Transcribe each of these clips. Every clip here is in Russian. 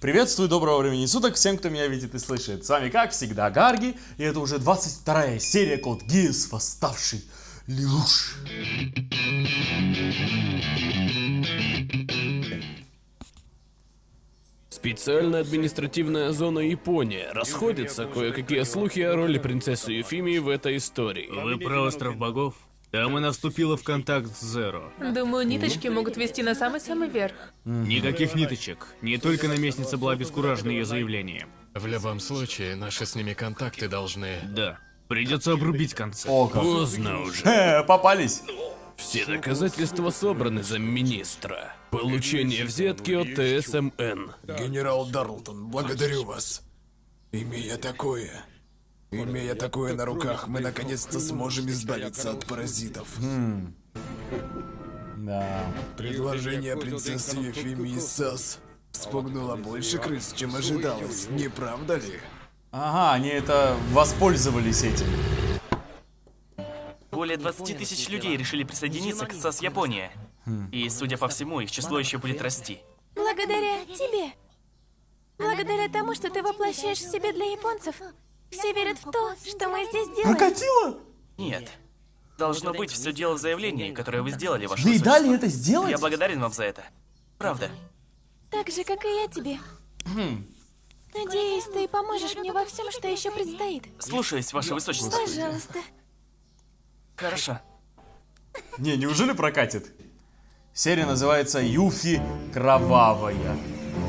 Приветствую, доброго времени суток всем, кто меня видит и слышит. С вами, как всегда, Гарги, и это уже 22-я серия Код Гиас Восставший Лелуш. Специальная административная зона Япония. Расходятся кое-какие слухи о роли принцессы Юфимии в этой истории. Вы про остров богов? Там она вступила в контакт с Зеро. Думаю, ниточки могут вести на самый-самый верх. Никаких ниточек. Не только наместница была обескуражена ее заявлением. В любом случае, наши с ними контакты должны... Да. Придется обрубить концы. О, как. Поздно уже. Попались. Все доказательства собраны, замминистра. Получение взятки от ТСМН. Генерал Дарлтон, благодарю вас. Имея такое на руках, мы наконец-то сможем избавиться от паразитов. Да. Предложение принцессы Ефимии Сас вспугнуло больше крыс, чем ожидалось, не правда ли? Ага, они это воспользовались этим. Более 20 тысяч людей решили присоединиться к САС Япония. И, судя по всему, их число еще будет расти. Благодаря тебе. Благодаря тому, что ты воплощаешь в себе для японцев. Все верят в то, что мы здесь делаем. Прокатило? Нет. Должно быть, все дело в заявлении, которое вы сделали, ваше Да и высочество. дали это сделать? Я благодарен вам за это. Правда. Так же, как и я тебе. Надеюсь, ты поможешь мне во всем, что еще предстоит. Слушаюсь, ваше высочество. Пожалуйста. Хорошо. Не, неужели прокатит? Серия называется Юфи Кровавая.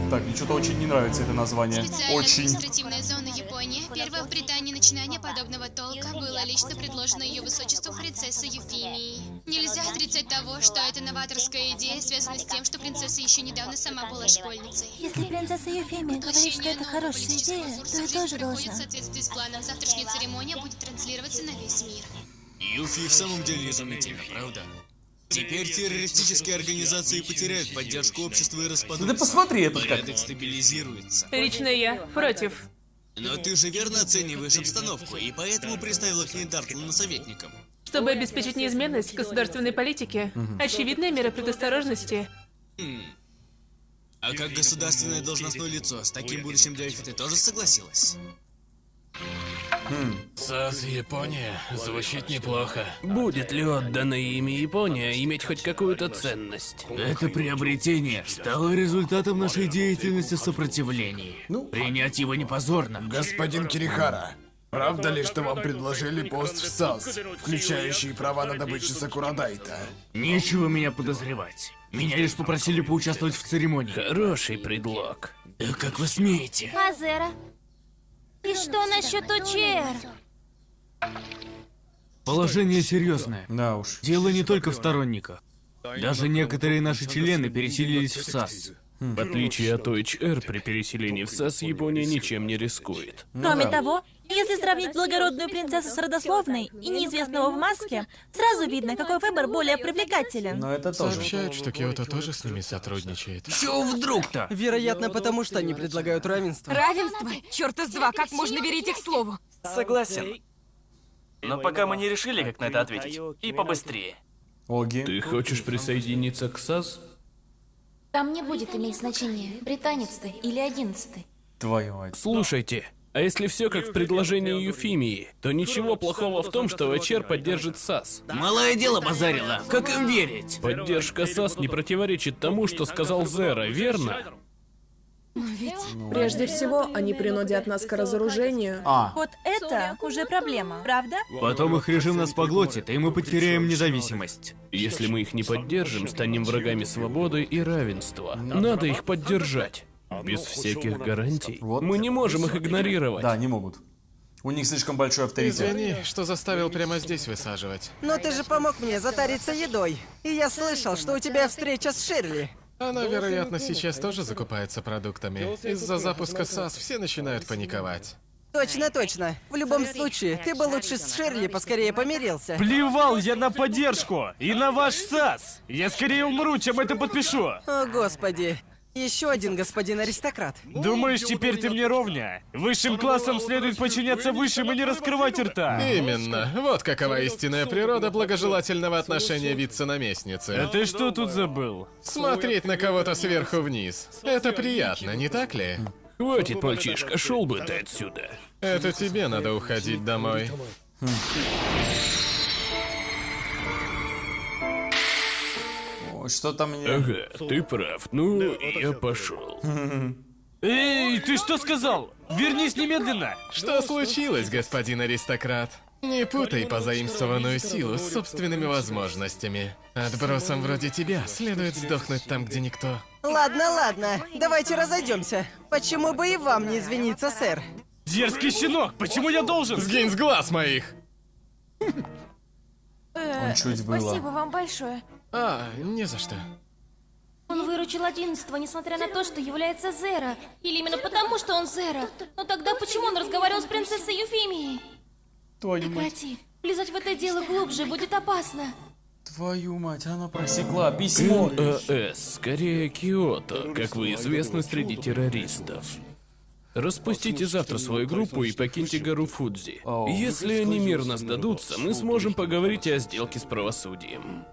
Так, мне что-то очень не нравится это название. Специальная Очень. административная зона Япония. Первое в Британии начинание подобного толка было лично предложено ее высочеству принцессой Юфимией. Нельзя отрицать того, что эта новаторская идея связана с тем, что принцесса еще недавно сама была школьницей. Если принцесса Ефимия говорит, что это хорошая идея, то я тоже проходит должна. в соответствии с планом. Завтрашняя церемония будет транслироваться на весь мир. Юфи в самом деле изумительно, правда? Теперь террористические организации потеряют поддержку общества и распадутся. Да посмотри, это как. Порядок стабилизируется. Лично я против. Но ты же верно оцениваешь обстановку, и поэтому приставила к ней Дарлтона советником. Чтобы обеспечить неизменность государственной политики, очевидные меры предосторожности. А как государственное должностное лицо, с таким будущим для Юфи ты тоже согласилась? САС Япония звучит неплохо. Будет ли отдано имя Япония иметь хоть какую-то ценность? Это приобретение стало результатом нашей деятельности в сопротивлении. Принять его не позорно. Господин Кирихара, правда ли, что вам предложили пост в САС, включающий права на добычу Сакурадайта? Нечего меня подозревать. Меня лишь попросили поучаствовать в церемонии. Хороший предлог. Да как вы смеете? Азера. И что насчет УЧР? Положение серьезное. Да уж. Дело не только в сторонниках. Даже некоторые наши члены переселились в САС. В отличие от ОХР, при переселении в САС Япония ничем не рискует. Кроме да. того, если сравнить благородную принцессу с родословной и неизвестного в маске, сразу видно, какой выбор более привлекателен. Но это тоже. Сообщают, что Киото тоже с ними сотрудничает. Чего вдруг-то? Вероятно, потому что они предлагают равенство. Равенство? Черт из два, как можно верить их слову? Согласен. Но пока мы не решили, как на это ответить. И побыстрее. Оги. Ты хочешь присоединиться к САС? Там не будет иметь значения, британец ты или 11-й. Твою мать. Слушайте, а если все как в предложении Юфимии, то ничего плохого в том, что ОЧР поддержит САС. Малое дело базарило. Как им верить? Поддержка САС не противоречит тому, что сказал Зеро, верно? Прежде всего, они принудят нас к разоружению. Вот это уже проблема, правда? Потом их режим нас поглотит, и мы потеряем независимость. Если мы их не поддержим, станем врагами свободы и равенства. Надо их поддержать. Без всяких гарантий. Вот. Мы не можем их игнорировать. Да, не могут. У них слишком большой авторитет. Извини, что заставил прямо здесь высаживать. Но ты же помог мне затариться едой. И я слышал, что у тебя встреча с Ширли. Она, вероятно, сейчас тоже закупается продуктами. Из-за запуска САС все начинают паниковать. Точно, точно. В любом случае, ты бы лучше с Ширли поскорее помирился. Плевал я на поддержку и на ваш САС. Я скорее умру, чем это подпишу. О, господи. Еще один господин аристократ. Думаешь, теперь ты мне ровня? Высшим классом следует подчиняться высшим и не раскрывать рта. Именно. Вот какова истинная природа благожелательного отношения вице-наместницы. А ты что тут забыл? Смотреть на кого-то сверху вниз. Это приятно, не так ли? Хватит, мальчишка, шел бы ты отсюда. Это тебе надо уходить домой. Ой, что там мне... Ага, ты прав. Ну, я пошел. Эй, ты что сказал? Вернись немедленно! Что случилось, господин аристократ? Не путай позаимствованную силу с собственными возможностями. Отбросам вроде тебя следует сдохнуть там, где никто. Ладно, ладно, давайте разойдемся. Почему бы и вам не извиниться, сэр? Дерзкий щенок, почему я должен? Сгинь с глаз моих! Он чуть было. Спасибо вам большое. Не за что. Он выручил 11-го, несмотря на то, что является Зеро. Или именно потому, что он Зеро. Но тогда почему он разговаривал с принцессой Юфимией? Твою мать. Прекрати. Влезать в это дело глубже будет опасно. Твою мать, она просекла письмо. КАС, скорее Киото, как вы известны среди террористов. Распустите завтра свою группу и покиньте гору Фудзи. Если они мирно сдадутся, мы сможем поговорить и о сделке с правосудием.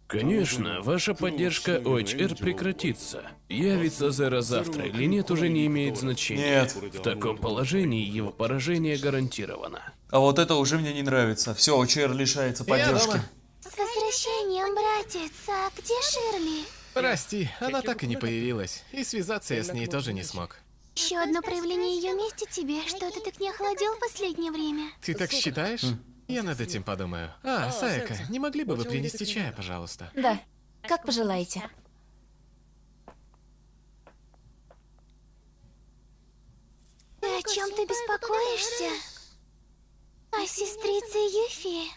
Конечно, ваша поддержка ОХР прекратится. Явится Зеро завтра или нет, уже не имеет значения. Нет. В таком положении его поражение гарантировано. А вот это уже мне не нравится. Все, ОЧР лишается поддержки. С возвращением, братец. А где Ширли? Прости, она так и не появилась. И связаться я с ней тоже не смог. Еще одно проявление ее мести тебе. Что-то так не охладел в последнее время. Ты так считаешь? Я над этим подумаю. Саека, не могли бы вы принести чая, пожалуйста? Да, как пожелаете. Ты о чем ты беспокоишься? О сестрице Юфи.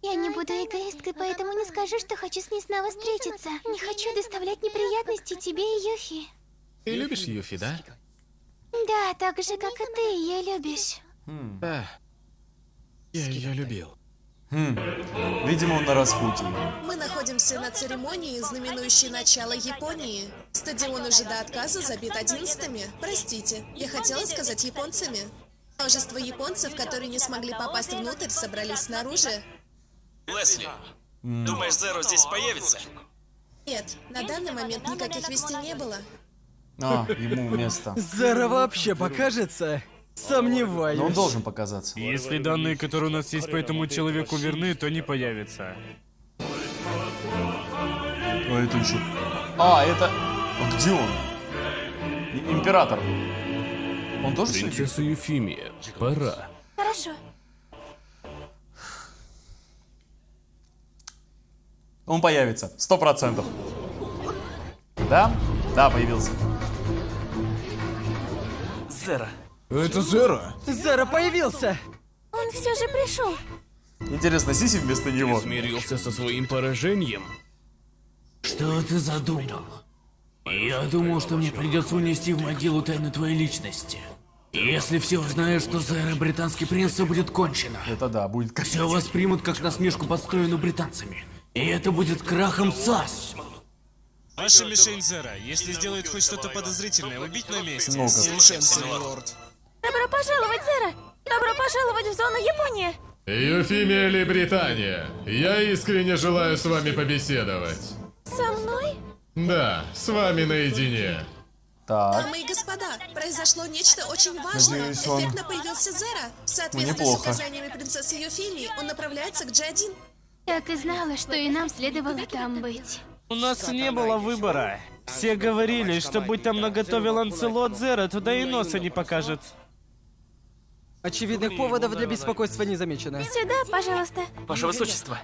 Я не буду эгоисткой, поэтому не скажу, что хочу с ней снова встретиться. Не хочу доставлять неприятности тебе и Юфи. Ты любишь Юфи, да? Да, так же, как и ты ее любишь. Да. Я ее любил. Видимо, он на распутье. Мы находимся на церемонии, знаменующей начало Японии. Стадион уже до отказа забит 11-ми. Простите, я хотела сказать японцами. Множество японцев, которые не смогли попасть внутрь, собрались снаружи. Лесли, думаешь, Зеро здесь появится? Нет, на данный момент никаких вестей не было. Ему место. Зеро вообще покажется? Сомневаюсь. Но он должен показаться. Если данные, которые у нас есть по этому человеку, верны, то не появится. Это еще... это... где он? Император. Он тоже Принцесса Юфимия, пора. Хорошо. Он появится, 100%. Да? Да, появился. Зеро. Это Зеро? Зеро появился! Он все же пришел. Интересно, Сиси вместо него? Смирился со своим поражением? Что ты задумал? Я думал, что мне придется унести в могилу тайну твоей личности. Если все узнают, что Зеро британский принц, все будет кончено. Это да, будет кончено. Все воспримут как насмешку, подстроенную британцами. И это будет крахом САС. Ваша мишень Зеро. Если сделает хоть что-то подозрительное, убить на месте. Слушаемся, милорд. Добро пожаловать, Зеро! Добро пожаловать в зону Япония! Юфимия или Британия, я искренне желаю с вами побеседовать. Со мной? Да, с вами наедине. Так. Дамы и господа, произошло нечто очень важное. Надеюсь, он... Эффектно появился Зеро. В соответствии с указаниями принцессы Юфимии, он направляется к G1. Так и знала, что и нам следовало там быть. У нас не было выбора. Все говорили, что будь там наготове Ланселот, Зеро туда и носа не покажет. Очевидных поводов для беспокойства не замечено. Сюда, пожалуйста. Ваше Высочество,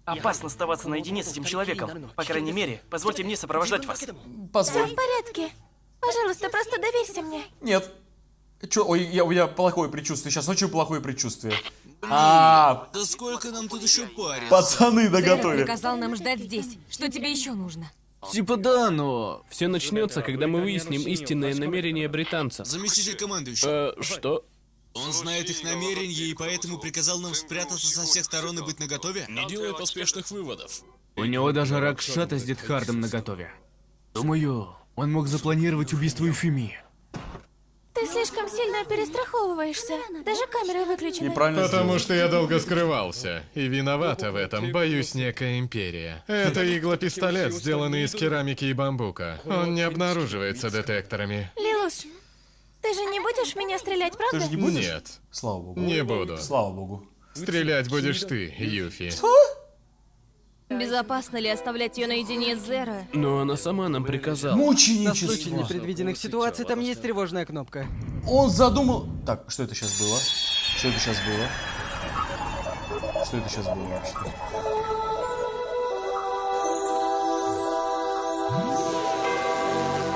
опасно оставаться наедине с этим человеком. По крайней мере, позвольте мне сопровождать вас. Все в порядке. Пожалуйста, просто доверься мне. Нет. Чё? Ой, у меня плохое предчувствие. Сейчас очень плохое предчувствие. Да сколько нам тут еще париться? Пацаны Зеро наготове. приказал нам ждать здесь. Что тебе еще нужно? Типа да, но... Все начнется, когда мы выясним истинное намерение британцев. Заместитель командующего. Что? Он знает их намерения и поэтому приказал нам спрятаться со всех сторон и быть наготове? Не делай поспешных выводов. У него даже Ракшата с Дитхардом наготове. Думаю, Он мог запланировать убийство Юфимии. Ты слишком сильно перестраховываешься. Даже камеры выключены. Потому что я долго скрывался. И виновата в этом, боюсь, некая империя. Это иглопистолет, сделанный из керамики и бамбука. Он не обнаруживается детекторами. Лилуш, ты же не будешь в меня стрелять, правда? Ты же не будешь? Нет. Слава богу. Не буду. Слава богу. Стрелять будешь ты, Юфи. Безопасно ли оставлять ее наедине с Зеро? Но она сама нам приказала. На Мученичество. случай непредвиденных ситуаций там есть тревожная кнопка. Он задумал... Так, что это сейчас было? Что это сейчас было? Что это сейчас было вообще?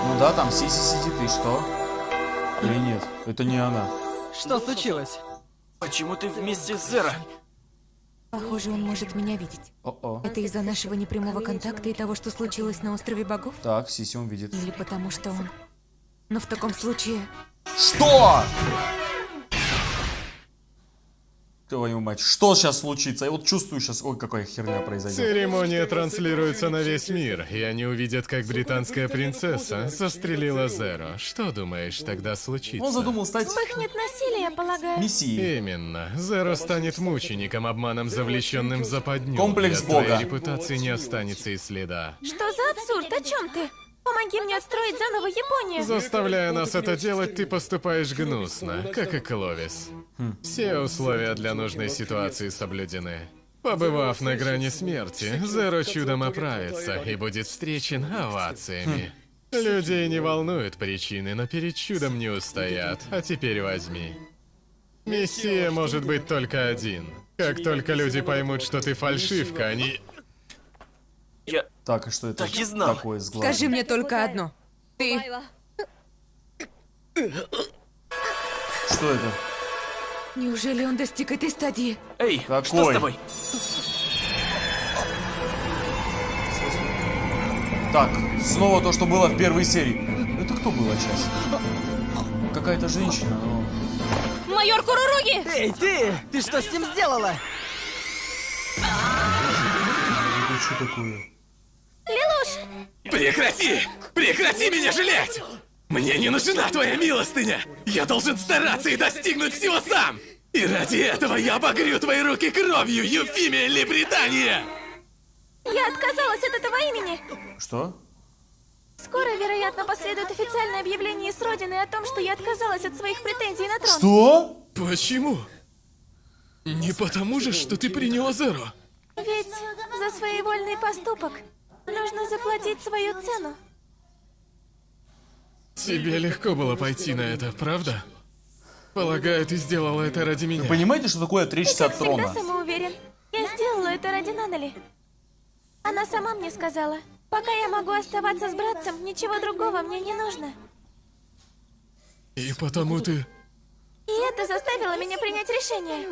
Ну да, там Сиси сидит, и что? Или нет? Это не она. Что случилось? Почему ты вместе с Зеро? Похоже, он может меня видеть. О-о. Это из-за нашего непрямого контакта и того, что случилось на острове богов? Так, Сиси он видит. Или потому что он... Но в таком случае... Что? Твою мать, что сейчас случится? Я вот чувствую сейчас, ой, какая херня произойдет. Церемония транслируется на весь мир, и они увидят, как британская принцесса застрелила Зеро. Что думаешь, тогда случится? Он задумал стать Вспыхнет насилие, полагаю. мессией. Именно. Зеро станет мучеником, обманом, завлеченным в западню. Комплекс И от твоей Бога. репутации не останется и следа. Что за абсурд? О чем ты? Помоги мне отстроить заново Японию. Заставляя нас это делать, ты поступаешь гнусно, как и Кловис. Все условия для нужной ситуации соблюдены. Побывав на грани смерти, Зеро чудом оправится и будет встречен овациями. Людей не волнуют причины, но перед чудом не устоят. А теперь возьми. Мессия может быть только один. Как только люди поймут, что ты фальшивка, они... Так, и что это Так и знал. такое с глазом? Скажи мне только одно. Ты... Что это? Неужели он достиг этой стадии? Эй, Какой? что с тобой? Так, снова то, что было в первой серии. Это кто было сейчас? Какая-то женщина, но... Майор Куруруги! Эй, ты! Ты что с ним сделала? Это что такое? Лилуш! Прекрати! Прекрати меня жалеть! Мне не нужна твоя милостыня! Я должен стараться и достигнуть всего сам! И ради этого я обогрю твои руки кровью, Юфимия или Британия! Я отказалась от этого имени. Что? Скоро, вероятно, последует официальное объявление с Родины о том, что я отказалась от своих претензий на трон. Что? Почему? Не потому же, что ты приняла Зеро? Ведь за своевольный поступок нужно заплатить свою цену. Тебе легко было пойти на это, правда? Полагаю, ты сделала это ради меня. Вы понимаете, что такое отречься Ты, как от трона? всегда, самоуверен. Я сделала это ради Нанали. Она сама мне сказала, пока я могу оставаться с братцем, ничего другого мне не нужно. И потому ты... И это заставило меня принять решение.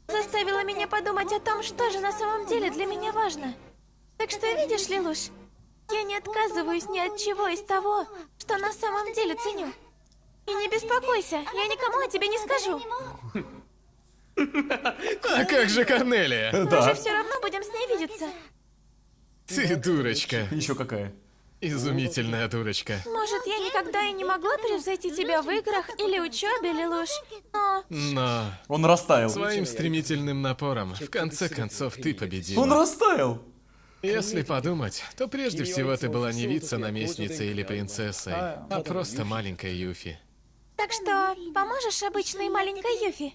Заставило меня подумать о том, что же на самом деле для меня важно. Так что, видишь, Лилуш, я не отказываюсь ни от чего из того, что на самом деле ценю. И не беспокойся, я никому о тебе не скажу. А как же Корнелия? Мы же все равно будем с ней видеться. Ты дурочка. Еще какая? Изумительная дурочка. Может, я никогда и не могла превзойти тебя в играх или учебе, Лилуш, но... Но... Он растаял. Своим стремительным напором, в конце концов, ты победила. Он растаял. Если подумать, то прежде всего ты была не вице-наместницей или принцессой, а просто маленькой Юфи. Так что, поможешь обычной маленькой Юфи?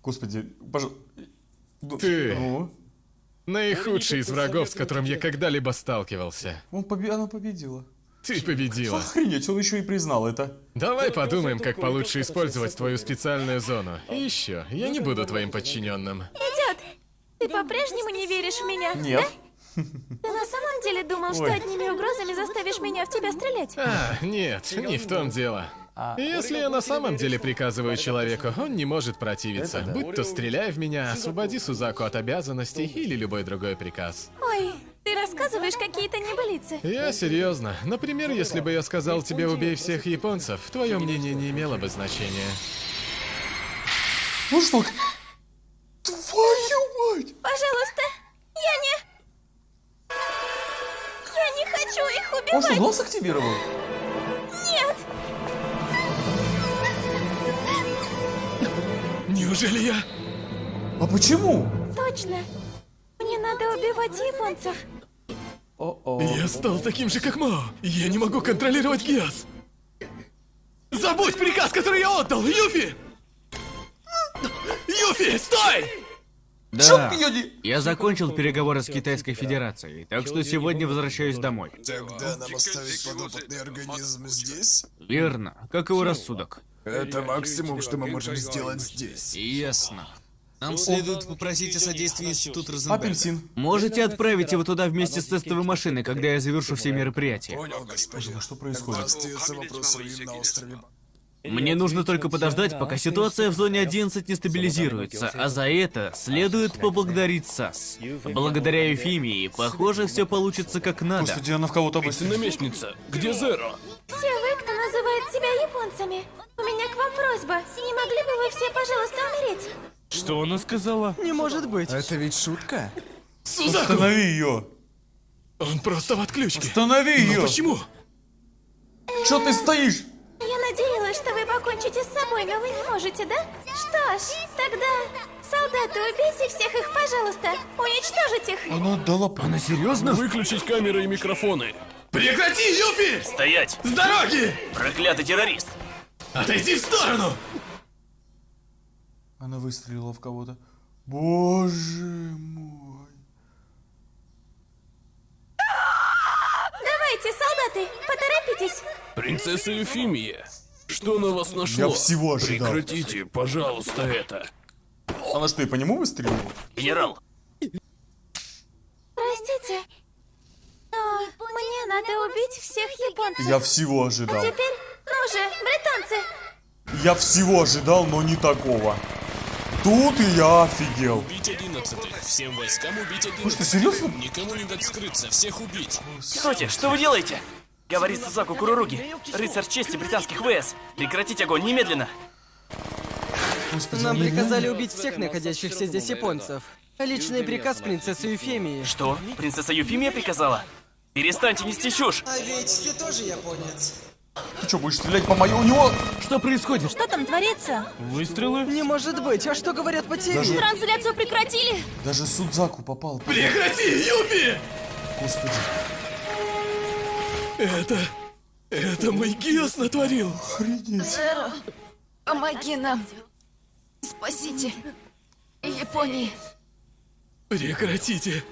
Господи, пожалуйста. Ты наихудший из врагов, с которым я когда-либо сталкивался. Она победила. Ты победила. Охренеть, он еще и признал это. Давай подумаем, как получше использовать твою специальную зону. И еще, я не буду твоим подчиненным. Идет! Ты по-прежнему не веришь в меня? Нет. Да? Ты на самом деле думал, что Ой. одними угрозами заставишь меня в тебя стрелять? Нет, не в том дело. Если я на самом деле приказываю человеку, он не может противиться. Будь то стреляй в меня, освободи Сузаку от обязанностей или любой другой приказ. Ой, ты рассказываешь какие-то небылицы. Я серьезно. Например, если бы я сказал тебе убей всех японцев, твое мнение не имело бы значения. Ну что? Твою мать! Пожалуйста, я не... что, нос активировал? Нет! Неужели я? А почему? Точно. Мне надо убивать японцев. Я стал таким же, как Мао. Я не могу контролировать Гиас. Забудь приказ, который я отдал, Юфи! Юфи, стой! Да, я закончил переговоры с Китайской Федерацией, так что сегодня возвращаюсь домой. Тогда нам оставить подопытный организм здесь? Верно, как его рассудок. Это максимум, что мы можем сделать здесь. Ясно. Нам следует попросить о содействии Института Розенберга. Апельсин. Можете отправить его туда вместе с тестовой машиной, когда я завершу все мероприятия. Понял, господин. Что происходит? Остается вопрос руин на острове. Мне нужно только подождать, пока ситуация в зоне 11 не стабилизируется, а за это следует поблагодарить САС. Благодаря Юфимии, похоже, все получится как надо. Господи, она в кого-то выстрелила. Наместница, где Зеро? Все вы, кто называет себя японцами, у меня к вам просьба. Не могли бы вы все, пожалуйста, умереть? Что она сказала? Не может быть. Это ведь шутка? Сузаку! Останови ее. Он просто в отключке. Останови ее. Но почему? Что ты стоишь? Я надеялась, что вы покончите с собой, но вы не можете, да? Что ж, тогда, солдаты, убейте всех их, пожалуйста. Уничтожить их. Она отдала... Она серьезно? Выключить камеры и микрофоны. Прекрати, Юфи! Стоять! С дороги! Проклятый террорист! Отойди в сторону! Она выстрелила в кого-то. Боже мой. Давайте, солдаты, поторопитесь. Принцесса Юфимия, что на вас нашло? Я всего ожидал. Прекратите, пожалуйста, это. Она что, и по нему выстрелила? Генерал, Простите, но мне надо убить всех японцев. Я всего А ожидал. теперь, ну же, британцы. Я всего ожидал, но не такого. Тут и я офигел. Убить 11-х. Всем войскам убить 11-х. Вы что, серьезно? Никому не дать скрыться, всех убить. стойте, что вы делаете? Говорит Сузаку Куруруги, рыцарь чести британских ВС. Прекратить огонь немедленно. Господи, Нам они приказали реально- убить всех находящихся здесь японцев. Личный приказ принцессы Юфемии. Что? Принцесса Юфимия приказала? Перестаньте нести чушь! А ведь ты тоже японец. Ты что, будешь стрелять по моему? У него... Что происходит? Что там творится? Выстрелы? Не может быть, а что говорят по ТВ? Даже- Трансляцию прекратили. Даже Судзаку попал. Прекрати, Юфи! Господи. Это мой Гиас натворил. Охренеть. Зеро, помоги нам. Спасите Японии. Прекратите.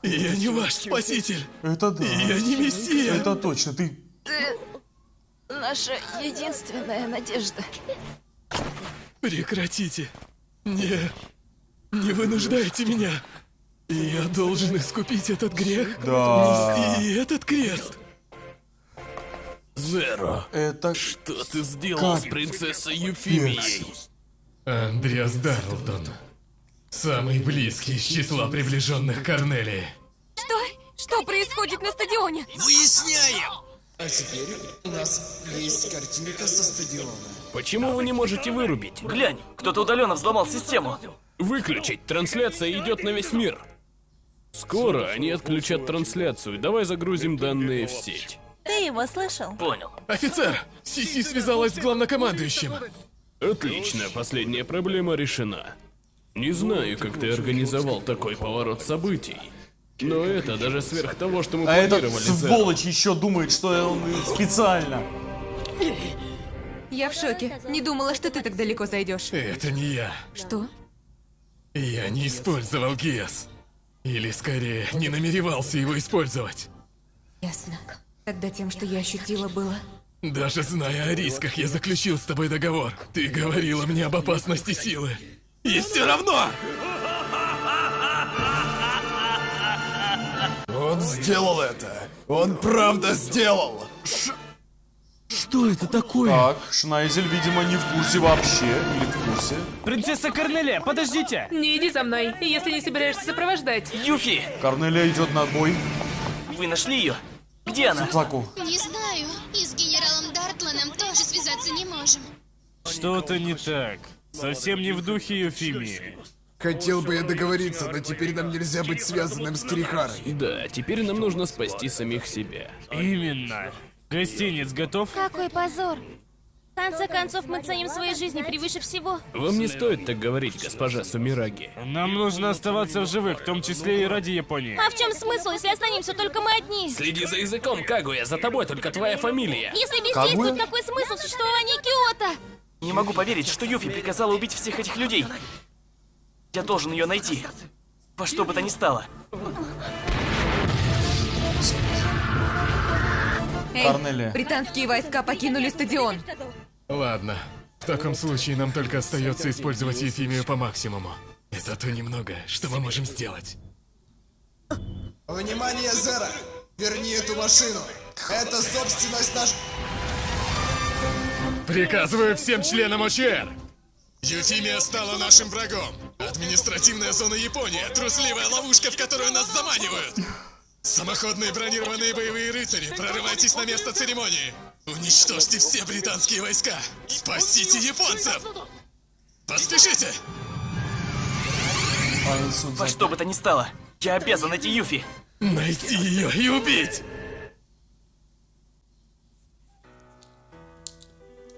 Я не ваш спаситель. Это да. Я не мессия. Это точно, ты... Ты наша единственная надежда. Прекратите. Не вынуждайте меня. Я должен искупить этот грех. Да. Нести этот крест. Зеро, Это... что ты сделал Как? с принцессой Юфимией? Андреас Дарлтон. Самый близкий из числа приближенных Корнелии. Что происходит на стадионе? Выясняем! А теперь у нас есть картинка со стадиона. Почему вы не можете вырубить? Глянь, кто-то удаленно взломал систему. Выключить, трансляция идет на весь мир. Скоро они отключат трансляцию, давай загрузим данные в сеть. Ты его слышал? Понял. Офицер! Сиси связалась с главнокомандующим. Отлично, последняя проблема решена. Не знаю, как ты организовал такой поворот событий, но это даже сверх того, что мы А этот планировали. Зеро. сволочь еще думает, что он специально. Я в шоке. Не думала, что ты так далеко зайдешь. Это не я. Что? Я не использовал Гиас. Или скорее, не намеревался его использовать. Ясно. Тогда тем, что я ощутила, было... Даже зная о рисках, я заключил с тобой договор. Ты говорила мне об опасности силы. И все равно! Он сделал это. Он правда сделал. Что это такое? Так, Шнайзель, видимо, не в курсе вообще. Или в курсе. Принцесса Корнелия, подождите! Не иди за мной, если не собираешься сопровождать. Юфи, Корнелия идет на бой. вы нашли ее? Где она? Судзаку. Не знаю. И с генералом Дартланом тоже связаться не можем. Что-то не так. Совсем не в духе Юфимии. Хотел бы я договориться, но теперь нам нельзя быть связанным с Кирихарой. Да, теперь нам нужно спасти самих себя. Именно. Гостиниц готов? Какой позор. В конце концов, мы ценим свои жизни превыше всего. Вам не стоит так говорить, госпожа Сумираги. Нам нужно оставаться в живых, в том числе и ради Японии. А в чем смысл, если останемся только мы одни? Следи за языком, Кагуя, за тобой только твоя фамилия. Если бездействует, какой смысл в существовании Киото? Не могу поверить, что Юфи приказала убить всех этих людей. Я должен ее найти. Во что бы то ни стало. Эй, Корнелия. британские войска покинули стадион. Ладно. В таком случае нам только остается использовать Ефимию по максимуму. Это то немногое, что мы можем сделать. Внимание, Зера! Верни эту машину! Это собственность наш... Приказываю всем членам ОЧР! Юфимия стала нашим врагом. Административная зона Японии, трусливая ловушка, в которую нас заманивают. Самоходные бронированные боевые рыцари, прорывайтесь на место церемонии. Уничтожьте все британские войска. Спасите японцев. Поспешите. Во что бы то ни стало, я обязан найти Юфи. Найти ее и убить.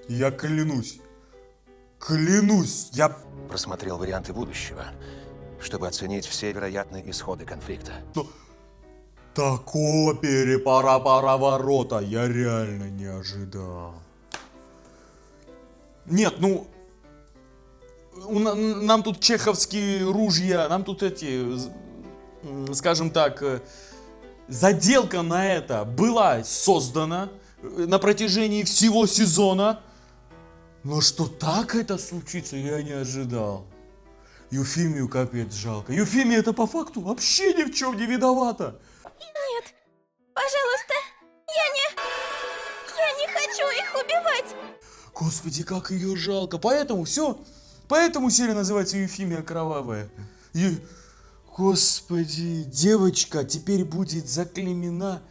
Я клянусь. Клянусь, я... Просмотрел варианты будущего, чтобы оценить все вероятные исходы конфликта. Такого перепара-поворота я реально не ожидал. Нет, ну... Нам тут чеховские ружья, нам тут эти, скажем так, заделка на это была создана на протяжении всего сезона. Но что так это случится, я не ожидал. Юфимию капец жалко. Юфимия это по факту вообще ни в чем не виновата. Нет, пожалуйста, я не хочу их убивать. Господи, как ее жалко. Поэтому все. Поэтому серия называется Юфимия Кровавая. Господи, девочка теперь будет заклеймена.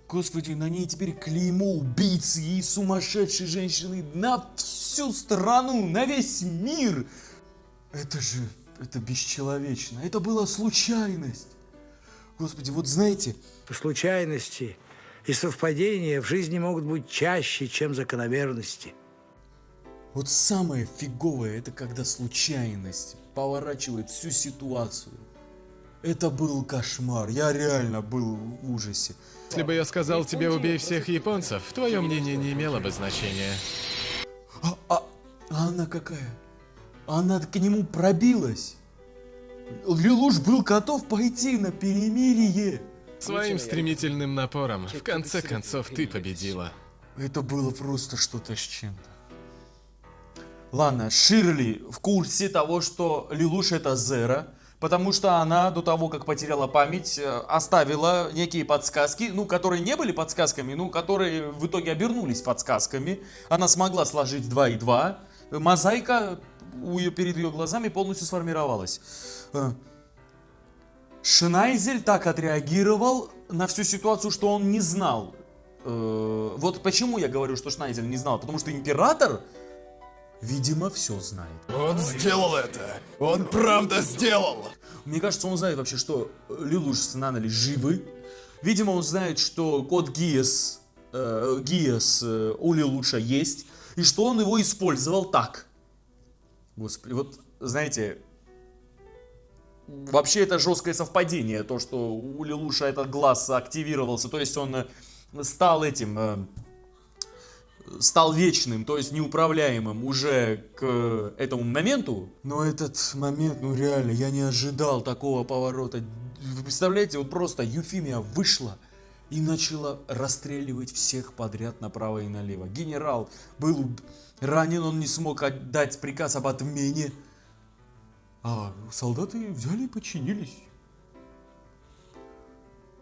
Господи, на ней теперь клеймо убийцы и сумасшедшей женщины на всю страну, на весь мир. Это бесчеловечно. Это была случайность. Господи, вот знаете... Случайности и совпадения в жизни могут быть чаще, чем закономерности. Вот самое фиговое, это когда случайность поворачивает всю ситуацию. Это был кошмар. Я реально был в ужасе. Если бы я сказал тебе убей всех японцев, твое мнение не имело бы значения. А она какая? Она к нему пробилась. Лелуш был готов пойти на перемирие. Своим стремительным напором, в конце концов, ты победила. Это было просто что-то с чем-то. Ладно, Ширли в курсе того, что Лелуш это Зера. Потому что она до того, как потеряла память, оставила некие подсказки, ну, которые не были подсказками, ну, которые в итоге обернулись подсказками. Она смогла сложить 2 и 2. Мозаика перед ее глазами полностью сформировалась. Шнайзель так отреагировал на всю ситуацию, что он не знал. Вот почему я говорю, что Шнайзель не знал. Потому что император... видимо, все знает. Он сделал это! Он правда сделал! Мне кажется, он знает вообще, что Лелуш с Нанали живы. Видимо, он знает, что код Гиес у Лелуша есть. И что он его использовал так. Господи, вот, знаете... Вообще, это жесткое совпадение. То, что у Лелуша этот глаз активировался. То есть, он стал этим... стал вечным, то есть неуправляемым уже к этому моменту. Но этот момент, ну реально, я не ожидал такого поворота. Вы представляете, вот просто Юфимия вышла и начала расстреливать всех подряд направо и налево. Генерал был ранен, он не смог отдать приказ об отмене. А солдаты взяли и подчинились.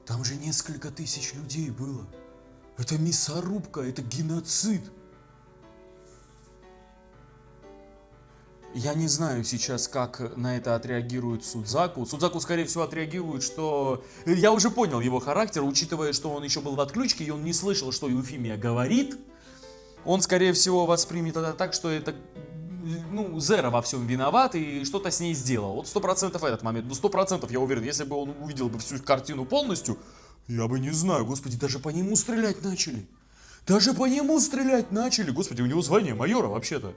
Там же несколько тысяч людей было. Это мясорубка, это геноцид. Я не знаю сейчас, как на это отреагирует Судзаку. Судзаку, скорее всего, отреагирует, что... Я уже понял его характер, учитывая, что он еще был в отключке, и он не слышал, что Юфимия говорит. Он, скорее всего, воспримет это так, что это ну, Зеро во всем виноват и что-то с ней сделал. Вот 100% этот момент. Ну, 100% я уверен, если бы он увидел бы всю картину полностью, я бы не знаю, господи, даже по нему стрелять начали. Даже по нему стрелять начали. Господи, у него звание майора вообще-то.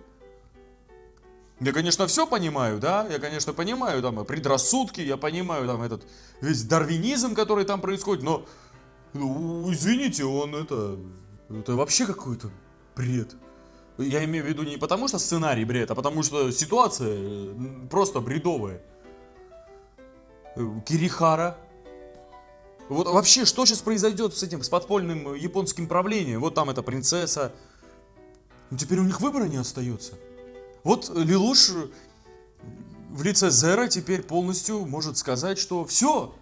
Я, конечно, все понимаю, да, я, конечно, понимаю там предрассудки, я понимаю там этот весь дарвинизм, который там происходит, но, ну, извините, он это вообще какой-то бред. Я имею в виду не потому, что сценарий бред, а потому что ситуация просто бредовая. Кирихара. Вот вообще, что сейчас произойдет с этим, с подпольным японским правлением? Вот там эта принцесса. Ну, теперь у них выбора не остается. Вот Лелуш в лице Зеро теперь полностью может сказать, что все.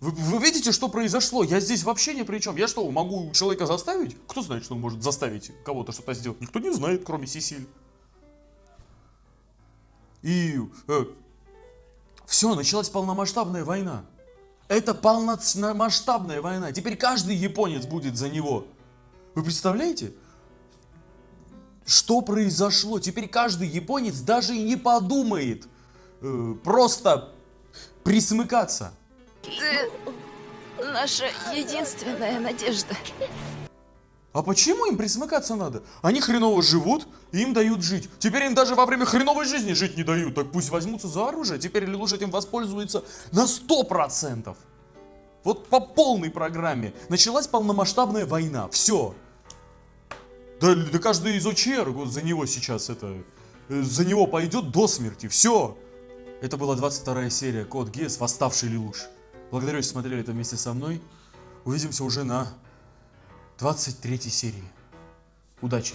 Вы видите, что произошло? Я здесь вообще ни при чем. Я что, могу человека заставить? Кто знает, что он может заставить кого-то что-то сделать? Никто не знает, кроме Сесиль. И все, началась полномасштабная война. Это полномасштабная война. Теперь каждый японец будет за него. Вы представляете? Что произошло? Теперь каждый японец даже и не подумает просто присмыкаться. Ты наша единственная надежда. А почему им присмыкаться надо? Они хреново живут, и им дают жить. Теперь им даже во время хреновой жизни жить не дают. Так пусть возьмутся за оружие. Теперь Лелуш этим воспользуется на 100%. Вот по полной программе. Началась полномасштабная война. Все. Да каждый из ОЧР вот за него сейчас за него пойдет до смерти. Все. Это была 22-я серия Код Гиас «Восставший Лелуш». Благодарю, что смотрели это вместе со мной. Увидимся уже на 23-й серии. Удачи!